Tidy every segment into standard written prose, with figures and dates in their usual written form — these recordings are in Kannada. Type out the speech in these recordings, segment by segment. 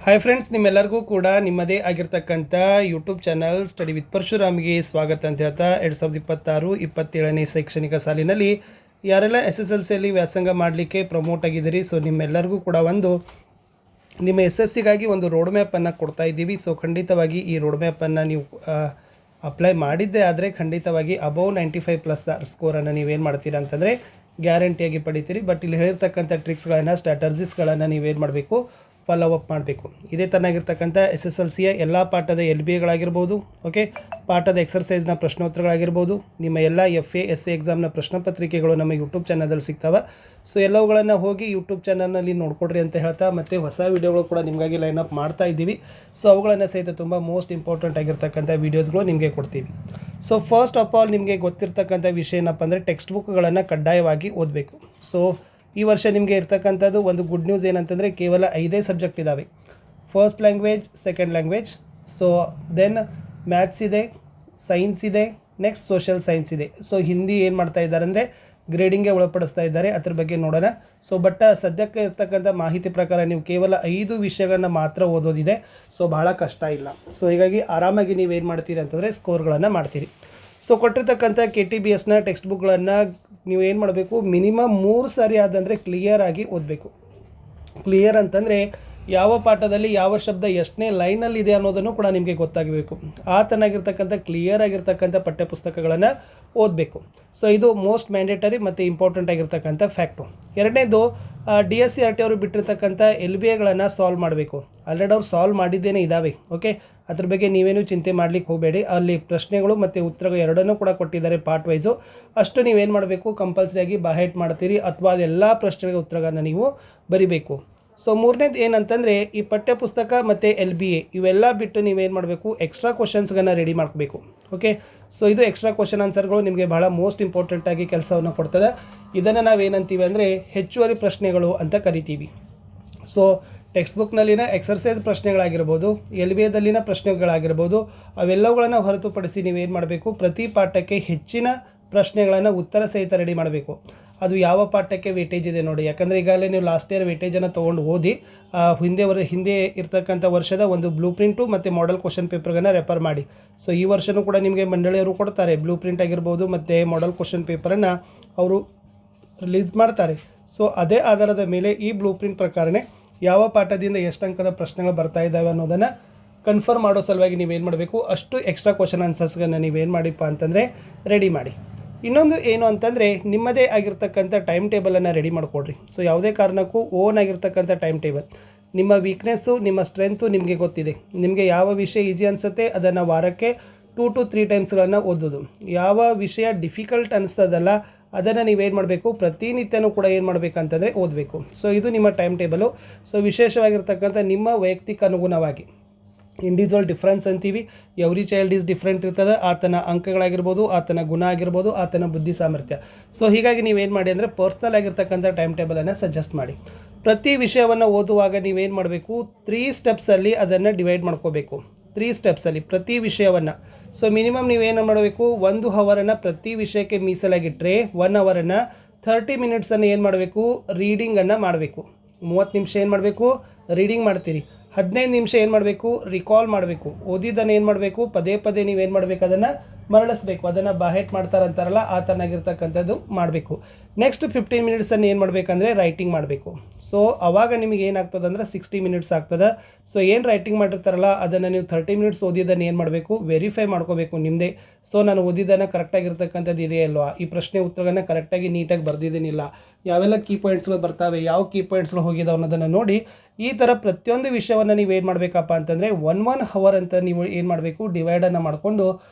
ಹಾಯ್ ಫ್ರೆಂಡ್ಸ್, ನಿಮ್ಮೆಲ್ಲರಿಗೂ ಕೂಡ ನಿಮ್ಮದೇ ಆಗಿರ್ತಕ್ಕಂಥ ಯೂಟ್ಯೂಬ್ ಚಾನಲ್ ಸ್ಟಡಿ ವಿತ್ ಪರಶುರಾಮ್ಗೆ ಸ್ವಾಗತ ಅಂತ ಹೇಳ್ತಾ 2026-27ನೇ ಶೈಕ್ಷಣಿಕ ಸಾಲಿನಲ್ಲಿ ಯಾರೆಲ್ಲ SSLCಯಲ್ಲಿ ವ್ಯಾಸಂಗ ಮಾಡಲಿಕ್ಕೆ ಪ್ರಮೋಟ್ ಆಗಿದ್ದೀರಿ, ಸೊ ನಿಮ್ಮೆಲ್ಲರಿಗೂ ಕೂಡ ನಿಮ್ಮ SSCಗಾಗಿ ಒಂದು ರೋಡ್ ಮ್ಯಾಪನ್ನು ಕೊಡ್ತಾ ಇದ್ದೀವಿ. ಸೊ ಖಂಡಿತವಾಗಿ ಈ ರೋಡ್ ಮ್ಯಾಪನ್ನು ನೀವು ಅಪ್ಲೈ ಮಾಡಿದ್ದೇ ಆದರೆ ಖಂಡಿತವಾಗಿ ಅಬೌವ್ 95+ ಸ್ಕೋರನ್ನು ನೀವೇನು ಮಾಡ್ತೀರಾ ಅಂತಂದರೆ ಗ್ಯಾರಂಟಿಯಾಗಿ ಪಡಿತೀರಿ. ಬಟ್ ಇಲ್ಲಿ ಹೇಳಿರ್ತಕ್ಕಂಥ ಟ್ರಿಕ್ಸ್ಗಳನ್ನು, ಸ್ಟ್ರಾಟಜಿಸ್ಗಳನ್ನು ನೀವೇನು ಮಾಡಬೇಕು, ಫಾಲೋ ಅಪ್ ಮಾಡಬೇಕು. ಇದೇ ತರನಾಗಿರ್ತಕ್ಕಂಥ SSLCಯ ಎಲ್ಲ ಪಾಠದ LBAಗಳಾಗಿರ್ಬೋದು, ಓಕೆ, ಪಾಠದ ಎಕ್ಸರ್ಸೈಸ್ನ ಪ್ರಶ್ನೋತ್ತರಗಳಾಗಿರ್ಬೋದು, ನಿಮ್ಮ ಎಲ್ಲ FA SA ಎಕ್ಸಾಮ್ನ ಪ್ರಶ್ನೆ ಪತ್ರಿಕೆಗಳು ನಮ್ಮ ಯೂಟ್ಯೂಬ್ ಚಾನಲ್ದಲ್ಲಿ ಸಿಗ್ತವೆ. ಸೊ ಎಲ್ಲವುಗಳನ್ನು ಹೋಗಿ ಯೂಟ್ಯೂಬ್ ಚಾನಲ್ನಲ್ಲಿ ನೋಡ್ಕೊಡ್ರಿ ಅಂತ ಹೇಳ್ತಾ, ಮತ್ತು ಹೊಸ ವೀಡಿಯೋಗಳು ಕೂಡ ನಿಮಗಾಗಿ ಲೈನಪ್ ಮಾಡ್ತಾ ಇದ್ದೀವಿ. ಸೊ ಅವುಗಳನ್ನು ಸಹಿತ ತುಂಬ ಮೋಸ್ಟ್ ಇಂಪಾರ್ಟೆಂಟ್ ಆಗಿರ್ತಕ್ಕಂಥ ವೀಡಿಯೋಸ್ಗಳು ನಿಮಗೆ ಕೊಡ್ತೀವಿ. ಸೊ ಫಸ್ಟ್ ಆಫ್ ಆಲ್ ನಿಮಗೆ ಗೊತ್ತಿರ್ತಕ್ಕಂಥ ವಿಷಯ ಏನಪ್ಪ ಅಂದರೆ ಟೆಕ್ಸ್ಟ್ ಬುಕ್ಗಳನ್ನು ಕಡ್ಡಾಯವಾಗಿ ಓದಬೇಕು. ಸೊ ಈ ವರ್ಷ ನಿಮಗೆ ಇರ್ತಕ್ಕಂಥದ್ದು ಒಂದು ಗುಡ್ ನ್ಯೂಸ್ ಏನಂತಂದರೆ ಕೇವಲ 5 ಸಬ್ಜೆಕ್ಟ್ ಇದ್ದಾವೆ. First language, second language, so then maths ಇದೆ, ಸೈನ್ಸ್ ಇದೆ, ನೆಕ್ಸ್ಟ್ ಸೋಷಿಯಲ್ ಸೈನ್ಸ್ ಇದೆ. ಸೊ ಹಿಂದಿ ಏನು ಮಾಡ್ತಾ ಇದ್ದಾರೆ ಅಂದರೆ ಗ್ರೇಡಿಂಗ್ಗೆ ಒಳಪಡಿಸ್ತಾ ಇದ್ದಾರೆ, ಅದ್ರ ಬಗ್ಗೆ ನೋಡೋಣ. ಸೊ ಬಟ್ ಸದ್ಯಕ್ಕೆ ಇರ್ತಕ್ಕಂಥ ಮಾಹಿತಿ ಪ್ರಕಾರ ನೀವು ಕೇವಲ 5 ವಿಷಯಗಳನ್ನು ಮಾತ್ರ ಓದೋದಿದೆ. ಸೊ ಭಾಳ ಕಷ್ಟ ಇಲ್ಲ. ಸೊ ಹೀಗಾಗಿ ಆರಾಮಾಗಿ ನೀವೇನು ಮಾಡ್ತೀರಿ ಅಂತಂದರೆ ಸ್ಕೋರ್ಗಳನ್ನು ಮಾಡ್ತೀರಿ. ಸೊ ಕೊಟ್ಟಿರ್ತಕ್ಕಂಥ KTBSನ ಟೆಕ್ಸ್ಟ್ ಬುಕ್ಗಳನ್ನು ನೀವು ಏನು ಮಾಡಬೇಕು, ಮಿನಿಮಮ್ 3 ಸಾರಿ ಆದಂದರೆ ಕ್ಲಿಯರಾಗಿ ಓದಬೇಕು. ಕ್ಲಿಯರ್ ಅಂತಂದರೆ ಯಾವ ಪಾಠದಲ್ಲಿ ಯಾವ ಶಬ್ದ ಎಷ್ಟನೇ ಲೈನಲ್ಲಿದೆ ಅನ್ನೋದನ್ನು ಕೂಡ ನಿಮಗೆ ಗೊತ್ತಾಗಬೇಕು. ಆ ತನಾಗಿರ್ತಕ್ಕಂಥ ಕ್ಲಿಯರ್ ಆಗಿರ್ತಕ್ಕಂಥ ಪಠ್ಯಪುಸ್ತಕಗಳನ್ನು ಓದಬೇಕು. ಸೊ ಇದು ಮೋಸ್ಟ್ ಮ್ಯಾಂಡೇಟರಿ ಮತ್ತು ಇಂಪಾರ್ಟೆಂಟ್ ಆಗಿರ್ತಕ್ಕಂಥ ಫ್ಯಾಕ್ಟು. ಎರಡನೇದು DSC-RT ಅವರು ಬಿಟ್ಟಿರ್ತಕ್ಕಂಥ LBAಗಳನ್ನು ಸಾಲ್ವ್ ಮಾಡಬೇಕು. ಆಲ್ರೆಡಿ ಅವ್ರು ಸಾಲ್ವ್ ಮಾಡಿದ್ದೇನೆ ಇದ್ದಾವೆ, ಓಕೆ, ಅದ್ರ ಬಗ್ಗೆ ನೀವೇನು ಚಿಂತೆ ಮಾಡಲಿಕ್ಕೆ ಹೋಗಬೇಡಿ. ಅಲ್ಲಿ ಪ್ರಶ್ನೆಗಳು ಮತ್ತು ಉತ್ತರಗಳು ಎರಡನ್ನೂ ಕೂಡ ಕೊಟ್ಟಿದ್ದಾರೆ ಪಾರ್ಟ್ ವೈಸು. ಅಷ್ಟು ನೀವೇನು ಮಾಡಬೇಕು, ಕಂಪಲ್ಸರಿಯಾಗಿ ಬಾಹೆಟ್ ಮಾಡ್ತೀರಿ ಅಥವಾ ಎಲ್ಲ ಪ್ರಶ್ನೆಗಳಿಗೆ ಉತ್ತರಗಳನ್ನು ನೀವು ಬರಿಬೇಕು. ಸೊ ಮೂರನೇದು ಏನಂತಂದರೆ ಈ ಪಠ್ಯಪುಸ್ತಕ ಮತ್ತು LBA ಇವೆಲ್ಲ ಬಿಟ್ಟು ನೀವೇನು ಮಾಡಬೇಕು, ಎಕ್ಸ್ಟ್ರಾ ಕ್ವಶನ್ಸ್ಗಳನ್ನು ರೆಡಿ ಮಾಡ್ಕೋಬೇಕು, ಓಕೆ. ಸೊ ಇದು ಎಕ್ಸ್ಟ್ರಾ ಕ್ವಶನ್ ಆನ್ಸರ್ಗಳು ನಿಮಗೆ ಬಹಳ ಮೋಸ್ಟ್ ಇಂಪಾರ್ಟೆಂಟಾಗಿ ಕೆಲಸವನ್ನು ಕೊಡ್ತದೆ. ಇದನ್ನು ನಾವೇನಂತೀವಿ ಅಂದರೆ ಹೆಚ್ಚುವರಿ ಪ್ರಶ್ನೆಗಳು ಅಂತ ಕರಿತೀವಿ. ಸೊ ಟೆಕ್ಸ್ಟ್ ಬುಕ್ನಲ್ಲಿನ ಎಕ್ಸರ್ಸೈಸ್ ಪ್ರಶ್ನೆಗಳಾಗಿರ್ಬೋದು, LBAದಲ್ಲಿನ ಪ್ರಶ್ನೆಗಳಾಗಿರ್ಬೋದು, ಅವೆಲ್ಲವುಗಳನ್ನು ಹೊರತುಪಡಿಸಿ ನೀವೇನು ಮಾಡಬೇಕು, ಪ್ರತಿ ಪಾಠಕ್ಕೆ ಹೆಚ್ಚಿನ ಪ್ರಶ್ನೆಗಳನ್ನು ಉತ್ತರ ಸಹಿತ ರೆಡಿ ಮಾಡಬೇಕು. ಅದು ಯಾವ ಪಾಠಕ್ಕೆ ವೇಟೇಜ್ ಇದೆ ನೋಡಿ. ಯಾಕಂದರೆ ಈಗಾಗಲೇ ನೀವು ಲಾಸ್ಟ್ ಇಯರ್ ವೇಟೇಜನ್ನು ತೊಗೊಂಡು ಓದಿ ಹಿಂದೆ ಇರ್ತಕ್ಕಂಥ ವರ್ಷದ ಒಂದು ಬ್ಲೂ ಪ್ರಿಂಟು ಮತ್ತು ಮಾಡೆಲ್ ಕ್ವಶನ್ ಪೇಪರ್ಗಳನ್ನು ರೆಫರ್ ಮಾಡಿ. ಸೊ ಈ ವರ್ಷವೂ ಕೂಡ ನಿಮಗೆ ಮಂಡಳಿಯವರು ಕೊಡ್ತಾರೆ ಬ್ಲೂ ಪ್ರಿಂಟ್ ಆಗಿರ್ಬೋದು ಮತ್ತು ಮಾಡೆಲ್ ಕ್ವಶನ್ ಪೇಪರನ್ನು ಅವರು ರಿಲೀಸ್ ಮಾಡ್ತಾರೆ. ಸೊ ಅದೇ ಆಧಾರದ ಮೇಲೆ ಈ ಬ್ಲೂ ಪ್ರಿಂಟ್ ಪ್ರಕಾರನೇ ಯಾವ ಪಾಠದಿಂದ ಎಷ್ಟು ಅಂಕದ ಪ್ರಶ್ನೆಗಳು ಬರ್ತಾ ಇದ್ದಾವೆ ಅನ್ನೋದನ್ನು ಕನ್ಫರ್ಮ್ ಮಾಡೋ ಸಲುವಾಗಿ ನೀವೇನು ಮಾಡಬೇಕು, ಅಷ್ಟು ಎಕ್ಸ್ಟ್ರಾ ಕ್ವಶನ್ ಆನ್ಸರ್ಸ್ಗಳನ್ನು ನೀವೇನು ಮಾಡಿಪ್ಪ ಅಂತಂದರೆ ರೆಡಿ ಮಾಡಿ. ಇನ್ನೊಂದು ಏನು ಅಂತಂದರೆ ನಿಮ್ಮದೇ ಆಗಿರ್ತಕ್ಕಂಥ ಟೈಮ್ ಟೇಬಲನ್ನು ರೆಡಿ ಮಾಡಿಕೊಡ್ರಿ. ಸೊ ಯಾವುದೇ ಕಾರಣಕ್ಕೂ ಓನ್ ಆಗಿರ್ತಕ್ಕಂಥ ಟೈಮ್ ಟೇಬಲ್, ನಿಮ್ಮ ವೀಕ್ನೆಸ್ಸು ನಿಮ್ಮ ಸ್ಟ್ರೆಂತು ನಿಮಗೆ ಗೊತ್ತಿದೆ. ನಿಮಗೆ ಯಾವ ವಿಷಯ ಈಸಿ ಅನಿಸುತ್ತೆ ಅದನ್ನು ವಾರಕ್ಕೆ 2 to 3 ಟೈಮ್ಸ್ಗಳನ್ನು ಓದೋದು. ಯಾವ ವಿಷಯ ಡಿಫಿಕಲ್ಟ್ ಅನಿಸ್ತದಲ್ಲ ಅದನ್ನು ನೀವೇನು ಮಾಡಬೇಕು, ಪ್ರತಿನಿತ್ಯನೂ ಕೂಡ ಏನು ಮಾಡಬೇಕಂತಂದರೆ ಓದಬೇಕು. ಸೊ ಇದು ನಿಮ್ಮ ಟೈಮ್ ಟೇಬಲು. ಸೊ ವಿಶೇಷವಾಗಿರ್ತಕ್ಕಂಥ ನಿಮ್ಮ ವೈಯಕ್ತಿಕ ಅನುಗುಣವಾಗಿ ಇಂಡಿವಿಜುವಲ್ ಡಿಫ್ರೆನ್ಸ್ ಅಂತೀವಿ. ಎವ್ರಿ ಚೈಲ್ಡ್ ಈಸ್ ಡಿಫ್ರೆಂಟ್ ಇರ್ತದೆ. ಆತನ ಅಂಕಗಳಾಗಿರ್ಬೋದು, ಆತನ ಗುಣ ಆಗಿರ್ಬೋದು, ಆತನ ಬುದ್ಧಿ ಸಾಮರ್ಥ್ಯ. ಸೊ ಹೀಗಾಗಿ ನೀವೇನು ಮಾಡಿ ಅಂದರೆ ಪರ್ಸ್ನಲ್ ಆಗಿರ್ತಕ್ಕಂಥ ಟೈಮ್ ಟೇಬಲನ್ನು ಸಜೆಸ್ಟ್ ಮಾಡಿ. ಪ್ರತಿ ವಿಷಯವನ್ನು ಓದುವಾಗ ನೀವೇನು ಮಾಡಬೇಕು, 3 ಸ್ಟೆಪ್ಸಲ್ಲಿ ಅದನ್ನು ಡಿವೈಡ್ ಮಾಡ್ಕೋಬೇಕು. 3 ಸ್ಟೆಪ್ಸಲ್ಲಿ ಪ್ರತಿ ವಿಷಯವನ್ನು. ಸೊ ಮಿನಿಮಮ್ ನೀವೇನು ಮಾಡಬೇಕು, 1 ಅವರನ್ನು ಪ್ರತಿ ವಿಷಯಕ್ಕೆ ಮೀಸಲಾಗಿಟ್ಟರೆ 1 ಅವರನ್ನು 30 ಮಿನಿಟ್ಸನ್ನು ಏನು ಮಾಡಬೇಕು, ರೀಡಿಂಗನ್ನು ಮಾಡಬೇಕು. 30 ನಿಮಿಷ ಏನು ಮಾಡಬೇಕು, ರೀಡಿಂಗ್ ಮಾಡ್ತೀರಿ. 15 ನಿಮಿಷ ಏನು ಮಾಡಬೇಕು, ರಿಕಾಲ್ ಮಾಡಬೇಕು. ಓದಿದ್ದನ್ನು ಏನು ಮಾಡಬೇಕು, ಪದೇ ಪದೇ ನೀವೇನು ಮಾಡಬೇಕು, ಅದನ್ನು ಮರಳಿಸ್ಬೇಕು. ಅದನ್ನು ಬಾಹೆಟ್ ಮಾಡ್ತಾರಂತಾರಲ್ಲ ಆ ಥರನಾಗಿರ್ತಕ್ಕಂಥದ್ದು ಮಾಡಬೇಕು. ನೆಕ್ಸ್ಟ್ 15 ಮಿನಿಟ್ಸನ್ನು ಏನು ಮಾಡಬೇಕಂದ್ರೆ ರೈಟಿಂಗ್ ಮಾಡಬೇಕು. ಸೊ ಆವಾಗ ನಿಮಗೆ ಏನಾಗ್ತದೆ ಅಂದರೆ 60 ಮಿನಿಟ್ಸ್ ಆಗ್ತದೆ. ಸೊ ಏನು ರೈಟಿಂಗ್ ಮಾಡಿರ್ತಾರಲ್ಲ ಅದನ್ನು ನೀವು 30 ಮಿನಿಟ್ಸ್ ಓದಿದ್ದನ್ನು ಏನು ಮಾಡಬೇಕು, ವೆರಿಫೈ ಮಾಡ್ಕೋಬೇಕು ನಿಮ್ಮದೇ. ಸೊ ನಾನು ಓದಿದ್ದನ್ನು ಕರೆಕ್ಟಾಗಿರ್ತಕ್ಕಂಥದ್ದು ಇದೆಯಲ್ವಾ, ಈ ಪ್ರಶ್ನೆ ಉತ್ತರಗಳನ್ನು ಕರೆಕ್ಟಾಗಿ ನೀಟಾಗಿ ಬರ್ದಿದ್ದೀನಿಲ್ಲ, ಯಾವೆಲ್ಲ ಕೀ ಪಾಯಿಂಟ್ಸ್ಗಳು ಬರ್ತಾವೆ, ಯಾವ ಕೀ ಪಾಯಿಂಟ್ಸ್ಗಳು ಹೋಗಿದಾವೆ ಅನ್ನೋದನ್ನು ನೋಡಿ. ಈ ಥರ ಪ್ರತಿಯೊಂದು ವಿಷಯವನ್ನು ನೀವು ಏನು ಮಾಡಬೇಕಪ್ಪ ಅಂತಂದರೆ 1 ಅವರ್ ಅಂತ ನೀವು ಏನು ಮಾಡಬೇಕು, ಡಿವೈಡನ್ನು ಮಾಡಿಕೊಂಡು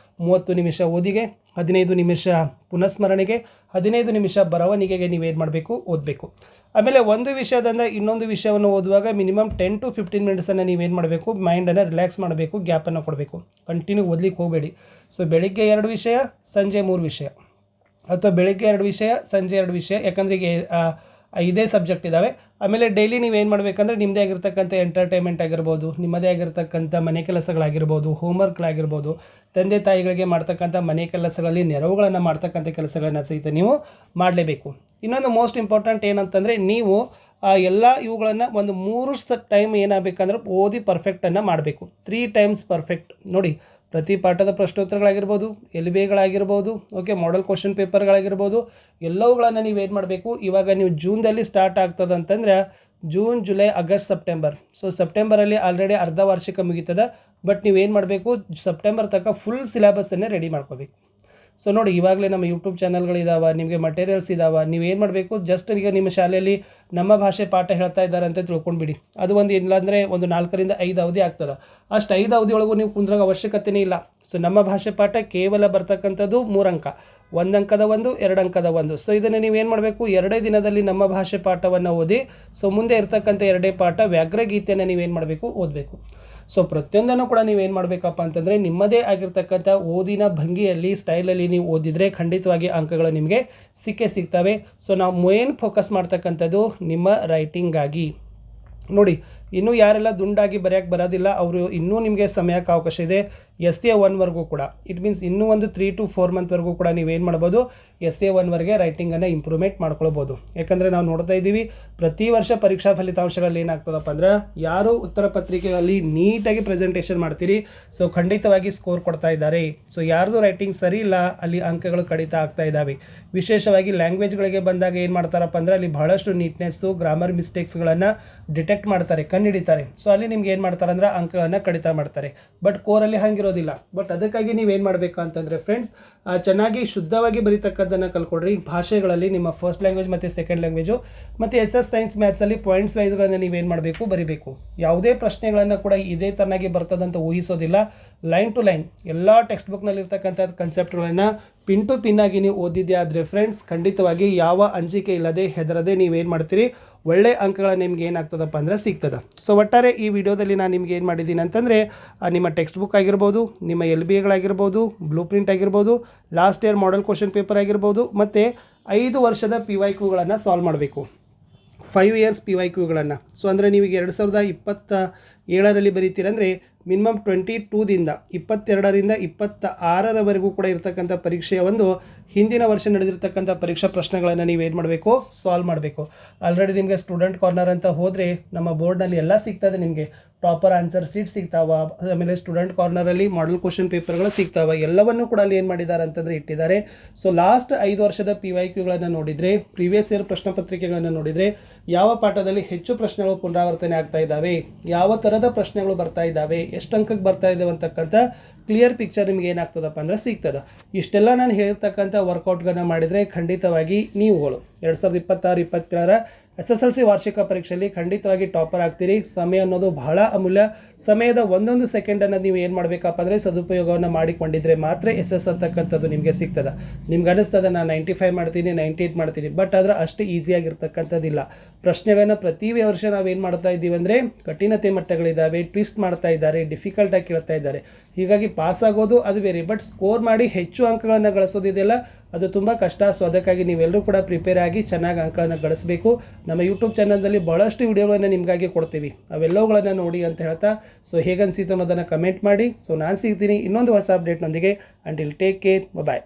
30 ನಿಮಿಷ ಓದಿಗೆ, 15 ನಿಮಿಷ ಪುನಃಸ್ಮರಣೆಗೆ, 15 ನಿಮಿಷ ಬರವಣಿಗೆಗೆ ನೀವೇನು ಮಾಡಬೇಕು, ಓದಬೇಕು. ಆಮೇಲೆ ಒಂದು ವಿಷಯದಿಂದ ಇನ್ನೊಂದು ವಿಷಯವನ್ನು ಓದುವಾಗ ಮಿನಿಮಮ್ 10 to 15 ಮಿನಿಟ್ಸನ್ನು ನೀವೇನು ಮಾಡಬೇಕು, ಮೈಂಡನ್ನು ರಿಲ್ಯಾಕ್ಸ್ ಮಾಡಬೇಕು, ಗ್ಯಾಪನ್ನು ಕೊಡಬೇಕು. ಕಂಟಿನ್ಯೂ ಓದಲಿಕ್ಕೆ ಹೋಗಬೇಡಿ. ಸೊ ಬೆಳಿಗ್ಗೆ 2 ವಿಷಯ, ಸಂಜೆ 3 ವಿಷಯ, ಅಥವಾ ಬೆಳಿಗ್ಗೆ 2 ವಿಷಯ, ಸಂಜೆ 2 ವಿಷಯ. ಯಾಕಂದರೆ ಈಗ 5 ಸಬ್ಜೆಕ್ಟ್ ಇದ್ದಾವೆ. ಆಮೇಲೆ ಡೈಲಿ ನೀವೇನು ಮಾಡಬೇಕಂದ್ರೆ ನಿಮ್ಮದೇ ಆಗಿರ್ತಕ್ಕಂಥ ಎಂಟರ್ಟೈನ್ಮೆಂಟ್ ಆಗಿರ್ಬೋದು, ನಿಮ್ಮದೇ ಆಗಿರ್ತಕ್ಕಂಥ ಮನೆ ಕೆಲಸಗಳಾಗಿರ್ಬೋದು, ಹೋಮ್ವರ್ಕ್ಗಳಾಗಿರ್ಬೋದು, ತಂದೆ ತಾಯಿಗಳಿಗೆ ಮಾಡ್ತಕ್ಕಂಥ ಮನೆ ಕೆಲಸಗಳಲ್ಲಿ ನೆರವುಗಳನ್ನು ಮಾಡ್ತಕ್ಕಂಥ ಕೆಲಸಗಳನ್ನು ಸಹಿತ ನೀವು ಮಾಡಲೇಬೇಕು. ಇನ್ನೊಂದು ಮೋಸ್ಟ್ ಇಂಪಾರ್ಟೆಂಟ್ ಏನಂತಂದರೆ ನೀವು ಎಲ್ಲ ಇವುಗಳನ್ನು ಒಂದು 3 ಟೈಮ್ ಏನಾಗಬೇಕಂದ್ರೆ ಓದಿ ಪರ್ಫೆಕ್ಟನ್ನು ಮಾಡಬೇಕು. 3 ಟೈಮ್ಸ್ ಪರ್ಫೆಕ್ಟ್. ನೋಡಿ, ಪ್ರತಿ ಪಾಠದ ಪ್ರಶ್ನೋತ್ತರಗಳಾಗಿರ್ಬೋದು, LBಗಳಾಗಿರ್ಬೋದು, ಓಕೆ, ಮಾಡೆಲ್ ಕ್ವಶನ್ ಪೇಪರ್ಗಳಾಗಿರ್ಬೋದು, ಎಲ್ಲವುಗಳನ್ನು ನೀವು ಏನು ಮಾಡಬೇಕು, ಇವಾಗ ನೀವು ಜೂನ್ದಲ್ಲಿ ಸ್ಟಾರ್ಟ್ ಆಗ್ತದೆ ಅಂತಂದರೆ June, July, August, September. So ಸೆಪ್ಟೆಂಬರಲ್ಲಿ ಆಲ್ರೆಡಿ ಅರ್ಧ ವಾರ್ಷಿಕ ಮುಗೀತದೆ. ಬಟ್ ನೀವೇನು ಮಾಡಬೇಕು, ಸೆಪ್ಟೆಂಬರ್ ತನಕ ಫುಲ್ ಸಿಲೆಬಸ್ಸನ್ನೇ ರೆಡಿ ಮಾಡ್ಕೋಬೇಕು. ಸೊ ನೋಡಿ, ಇವಾಗಲೇ ನಮ್ಮ ಯೂಟ್ಯೂಬ್ ಚಾನಲ್ಗಳಿದ್ದಾವೆ, ನಿಮಗೆ ಮಟೀರಿಯಲ್ಸ್ ಇದ್ದಾವೆ. ನೀವೇನು ಮಾಡಬೇಕು, ಜಸ್ಟ್ ಈಗ ನಿಮ್ಮ ಶಾಲೆಯಲ್ಲಿ ನಮ್ಮ ಭಾಷೆ ಪಾಠ ಹೇಳ್ತಾ ಇದ್ದಾರೆ ಅಂತ ತಿಳ್ಕೊಂಡ್ಬಿಡಿ. ಅದು ಒಂದು ಇಲ್ಲಾಂದರೆ ಒಂದು 4 ರಿಂದ 5 ಅವಧಿ ಆಗ್ತದೆ. ಅಷ್ಟು 5 ಅವಧಿಯೊಳಗೂ ನೀವು ಕುಂದ್ರಾಗ ಅವಶ್ಯಕತೆಯೇ ಇಲ್ಲ. ಸೊ ನಮ್ಮ ಭಾಷೆ ಪಾಠ ಕೇವಲ ಬರ್ತಕ್ಕಂಥದ್ದು 3 ಅಂಕ, 1 ಅಂಕದ 1, 2 ಅಂಕದ 1. ಸೊ ಇದನ್ನು ನೀವೇನು ಮಾಡಬೇಕು, 2 ದಿನದಲ್ಲಿ ನಮ್ಮ ಭಾಷೆ ಪಾಠವನ್ನು ಓದಿ. ಸೊ ಮುಂದೆ ಇರ್ತಕ್ಕಂಥ 2 ಪಾಠ ವ್ಯಾಘ್ರಗೀತೆಯನ್ನು ನೀವೇನು ಮಾಡಬೇಕು, ಓದಬೇಕು. ಸೊ ಪ್ರತಿಯೊಂದನ್ನು ಕೂಡ ನೀವೇನು ಮಾಡಬೇಕಪ್ಪ ಅಂತಂದರೆ ನಿಮ್ಮದೇ ಆಗಿರ್ತಕ್ಕಂಥ ಓದಿನ ಭಂಗಿಯಲ್ಲಿ, ಸ್ಟೈಲಲ್ಲಿ ನೀವು ಓದಿದರೆ ಖಂಡಿತವಾಗಿ ಅಂಕಗಳು ನಿಮಗೆ ಸಿಗ್ತವೆ. ಸೊ ನಾವು ಮೇನ್ ಫೋಕಸ್ ಮಾಡ್ತಕ್ಕಂಥದ್ದು ನಿಮ್ಮ ರೈಟಿಂಗಾಗಿ. ನೋಡಿ, ಇನ್ನೂ ಯಾರೆಲ್ಲ ದುಂಡಾಗಿ ಬರೆಯೋಕ್ಕೆ ಬರೋದಿಲ್ಲ ಅವರು ಇನ್ನೂ ನಿಮಗೆ ಸಮಯಕ್ಕೆ ಅವಕಾಶ ಇದೆ. SA1ವರೆಗೂ ಕೂಡ, ಇಟ್ ಮೀನ್ಸ್ ಇನ್ನೂ ಒಂದು 3 to 4 ಮಂತ್ವರೆಗೂ ಕೂಡ ನೀವೇನು ಮಾಡ್ಬೋದು, SA1ವರೆಗೆ ರೈಟಿಂಗನ್ನು ಇಂಪ್ರೂವ್ಮೆಂಟ್ ಮಾಡ್ಕೊಳ್ಬೋದು. ಯಾಕಂದರೆ ನಾವು ನೋಡ್ತಾ ಇದ್ದೀವಿ ಪ್ರತಿ ವರ್ಷ ಪರೀಕ್ಷಾ ಫಲಿತಾಂಶಗಳಲ್ಲಿ ಏನಾಗ್ತದಪ್ಪ ಅಂದ್ರೆ, ಯಾರು ಉತ್ತರ ಪತ್ರಿಕೆಯಲ್ಲಿ ನೀಟಾಗಿ ಪ್ರೆಸೆಂಟೇಷನ್ ಮಾಡ್ತೀರಿ, ಸೊ ಖಂಡಿತವಾಗಿ ಸ್ಕೋರ್ ಕೊಡ್ತಾ ಇದ್ದಾರೆ. ಸೊ ಯಾರ್ದು ರೈಟಿಂಗ್ ಸರಿ ಇಲ್ಲ ಅಲ್ಲಿ ಅಂಕಗಳು ಕಡಿತ ಆಗ್ತಾ ಇದ್ದಾವೆ. ವಿಶೇಷವಾಗಿ ಲ್ಯಾಂಗ್ವೇಜ್ಗಳಿಗೆ ಬಂದಾಗ ಏನು ಮಾಡ್ತಾರಪ್ಪ ಅಂದರೆ ಅಲ್ಲಿ ಬಹಳಷ್ಟು ನೀಟ್ನೆಸ್ಸು, ಗ್ರಾಮರ್ ಮಿಸ್ಟೇಕ್ಸ್ಗಳನ್ನು ಡಿಟೆಕ್ಟ್ ಮಾಡ್ತಾರೆ, ಕಂಡುಹಿಡಿತಾರೆ. ಸೊ ಅಲ್ಲಿ ನಿಮ್ಗೆ ಏನು ಮಾಡ್ತಾರೆ ಅಂದರೆ ಅಂಕಗಳನ್ನು ಕಡಿತ ಮಾಡ್ತಾರೆ. ಬಟ್ ಕೋರಲ್ಲಿ ಹಂಗಿರೋದಿಲ್ಲ. ಬಟ್ ಅದಕ್ಕಾಗಿ ನೀವೇನು ಮಾಡಬೇಕು ಅಂತಂದರೆ ಫ್ರೆಂಡ್ಸ್, ಚೆನ್ನಾಗಿ ಶುದ್ಧವಾಗಿ ಬರೀತಕ್ಕದ್ದನ್ನು ಕಲ್ಕೊಡ್ರಿ. ಭಾಷೆಗಳಲ್ಲಿ ನಿಮ್ಮ ಫಸ್ಟ್ ಲ್ಯಾಂಗ್ವೇಜ್ ಮತ್ತು ಸೆಕೆಂಡ್ ಲ್ಯಾಂಗ್ವೇಜು ಮತ್ತು SS ಸೈನ್ಸ್ ಮ್ಯಾಥ್ಸಲ್ಲಿ ಪಾಯಿಂಟ್ಸ್ ವೈಸ್ಗಳನ್ನು ನೀವೇನು ಮಾಡಬೇಕು, ಬರೀಬೇಕು. ಯಾವುದೇ ಪ್ರಶ್ನೆಗಳನ್ನು ಕೂಡ ಇದೇ ಥರನಾಗಿ ಬರ್ತದಂತ ಊಹಿಸೋದಿಲ್ಲ. ಲೈನ್ ಟು ಲೈನ್ ಎಲ್ಲ ಟೆಕ್ಸ್ಟ್ ಬುಕ್ನಲ್ಲಿರ್ತಕ್ಕಂಥ ಕನ್ಸೆಪ್ಟ್ಗಳನ್ನು ಪಿನ್ ಟು ಪಿನ್ ಆಗಿ ನೀವು ಓದಿದ್ದೆ ಆದರೆ ಫ್ರೆಂಡ್ಸ್, ಖಂಡಿತವಾಗಿ ಯಾವ ಅಂಜಿಕೆ ಇಲ್ಲದೆ ಹೆದರದೆ ನೀವೇನು ಮಾಡ್ತೀರಿ, ಒಳ್ಳೆ ಅಂಕಗಳು ನಿಮ್ಗೆ ಏನಾಗ್ತದಪ್ಪ ಅಂದರೆ ಸಿಗ್ತದೆ. ಸೊ ಒಟ್ಟಾರೆ ಈ ವಿಡಿಯೋದಲ್ಲಿ ನಾನು ನಿಮ್ಗೆ ಏನು ಮಾಡಿದ್ದೀನಿ ಅಂತಂದರೆ, ನಿಮ್ಮ ಟೆಕ್ಸ್ಟ್ ಬುಕ್ ಆಗಿರ್ಬೋದು, ನಿಮ್ಮ LBಗಳಾಗಿರ್ಬೋದು, ಬ್ಲೂ ಪ್ರಿಂಟ್ ಆಗಿರ್ಬೋದು, last year model question paper ಆಗಿರ್ಬೋದು, ಮತ್ತು 5 ವರ್ಷದ PYQಗಳನ್ನು ಸಾಲ್ವ್ ಮಾಡಬೇಕು. 5 ಇಯರ್ಸ್ PYQಗಳನ್ನು. ಸೊ ಅಂದರೆ ನೀವೀಗ 2027ರಲ್ಲಿ ಬರೀತೀರಂದರೆ ಮಿನಿಮಮ್ 22ದಿಂದ 22ರಿಂದ 26ರವರೆಗೂ ಕೂಡ ಇರತಕ್ಕಂಥ ಪರೀಕ್ಷೆಯ ಒಂದು ಹಿಂದಿನ ವರ್ಷ ನಡೆದಿರ್ತಕ್ಕಂಥ ಪರೀಕ್ಷಾ ಪ್ರಶ್ನೆಗಳನ್ನು ನೀವೇನು ಮಾಡಬೇಕು, ಸಾಲ್ವ್ ಮಾಡಬೇಕು. ಆಲ್ರೆಡಿ ನಿಮಗೆ ಸ್ಟೂಡೆಂಟ್ ಕಾರ್ನರ್ ಅಂತ ಹೋದರೆ ನಮ್ಮ ಬೋರ್ಡ್ನಲ್ಲಿ ಎಲ್ಲ ಸಿಗ್ತದೆ. ನಿಮಗೆ ಪ್ರಾಪರ್ ಆನ್ಸರ್ ಶೀಟ್ ಸಿಗ್ತಾವ, ಆಮೇಲೆ ಸ್ಟೂಡೆಂಟ್ ಕಾರ್ನರಲ್ಲಿ ಮಾಡೆಲ್ ಕ್ವಶನ್ ಪೇಪರ್ಗಳು ಸಿಗ್ತಾವೆ. ಎಲ್ಲವನ್ನೂ ಕೂಡ ಅಲ್ಲಿ ಏನು ಮಾಡಿದ್ದಾರೆ ಅಂತಂದರೆ ಇಟ್ಟಿದ್ದಾರೆ. ಸೊ ಲಾಸ್ಟ್ 5 ವರ್ಷದ PYQಗಳನ್ನು ನೋಡಿದರೆ, ಪ್ರೀವಿಯಸ್ ಇಯರ್ ಪ್ರಶ್ನೆ ಪತ್ರಿಕೆಗಳನ್ನು ನೋಡಿದರೆ ಯಾವ ಪಾಠದಲ್ಲಿ ಹೆಚ್ಚು ಪ್ರಶ್ನೆಗಳು ಪುನರಾವರ್ತನೆ ಆಗ್ತಾ ಇದ್ದಾವೆ, ಯಾವ ಥರದ ಪ್ರಶ್ನೆಗಳು ಬರ್ತಾ ಇದ್ದಾವೆ, ಎಷ್ಟು ಅಂಕಕ್ಕೆ ಬರ್ತಾ ಇದ್ದಾವೆ ಅಂತಕ್ಕಂಥ ಕ್ಲಿಯರ್ ಪಿಕ್ಚರ್ ನಿಮ್ಗೆ ಏನಾಗ್ತದಪ್ಪ ಅಂದರೆ ಸಿಗ್ತದೆ. ಇಷ್ಟೆಲ್ಲ ನಾನು ಹೇಳಿರ್ತಕ್ಕಂಥ ವರ್ಕೌಟ್ಗಳನ್ನ ಮಾಡಿದರೆ ಖಂಡಿತವಾಗಿ ನೀವುಗಳು 2026-27ರ SSLC ವಾರ್ಷಿಕ ಪರೀಕ್ಷೆಯಲ್ಲಿ ಖಂಡಿತವಾಗಿ ಟಾಪರ್ ಆಗ್ತೀರಿ. ಸಮಯ ಅನ್ನೋದು ಬಹಳ ಅಮೂಲ್ಯ. ಸಮಯದ ಒಂದೊಂದು ಸೆಕೆಂಡನ್ನು ನೀವು ಏನು ಮಾಡಬೇಕಪ್ಪ ಅಂದರೆ ಸದುಪಯೋಗವನ್ನು ಮಾಡಿಕೊಂಡಿದ್ರೆ ಮಾತ್ರ SS ಅಂತಕ್ಕಂಥದ್ದು ನಿಮಗೆ ಸಿಗ್ತದೆ. ನಿಮ್ಗೆ ಅನ್ನಿಸ್ತದೆ ನಾನು 95 ಮಾಡ್ತೀನಿ, 98 ಮಾಡ್ತೀನಿ, ಬಟ್ ಆದರೆ ಅಷ್ಟು ಈಸಿಯಾಗಿರ್ತಕ್ಕಂಥದ್ದಿಲ್ಲ. ಪ್ರಶ್ನೆಗಳನ್ನು ಪ್ರತಿ ವರ್ಷ ನಾವೇನು ಮಾಡ್ತಾ ಇದ್ದೀವಿ ಅಂದರೆ ಕಠಿಣತೆ ಮಟ್ಟಗಳಿದ್ದಾವೆ, ಟ್ವಿಸ್ಟ್ ಮಾಡ್ತಾ ಇದ್ದಾರೆ, ಡಿಫಿಕಲ್ಟಾಗಿ ಕೇಳ್ತಾ ಇದ್ದಾರೆ. ಹೀಗಾಗಿ ಪಾಸ್ ಆಗೋದು ಅದು ಬೇರೆ, ಬಟ್ ಸ್ಕೋರ್ ಮಾಡಿ ಹೆಚ್ಚು ಅಂಕಗಳನ್ನು ಗಳಿಸೋದಿದೆಯಲ್ಲ ಅದು ತುಂಬ ಕಷ್ಟ. ಸೊ ಅದಕ್ಕಾಗಿ ನೀವೆಲ್ಲರೂ ಕೂಡ ಪ್ರಿಪೇರ್ ಆಗಿ ಚೆನ್ನಾಗಿ ಅಂಕಗಳನ್ನು ಗಳಿಸಬೇಕು. ನಮ್ಮ ಯೂಟ್ಯೂಬ್ ಚಾನಲ್ನಲ್ಲಿ ಭಾಳಷ್ಟು ವಿಡಿಯೋಗಳನ್ನು ನಿಮಗಾಗಿ ಕೊಡ್ತೀವಿ, ಅವೆಲ್ಲವುಗಳನ್ನು ನೋಡಿ ಅಂತ ಹೇಳ್ತಾ, ಸೊ ಹೇಗನ್ಸಿತ್ತು ಅನ್ನೋದನ್ನು ಕಮೆಂಟ್ ಮಾಡಿ. ಸೊ ನಾನು ಸಿಗ್ತೀನಿ ಇನ್ನೊಂದು ಹೊಸ ಅಪ್ಡೇಟ್ನೊಂದಿಗೆ. ಅಂಟಿಲ್ ಟೇಕ್ ಕೇರ್, ಬಾಯ್.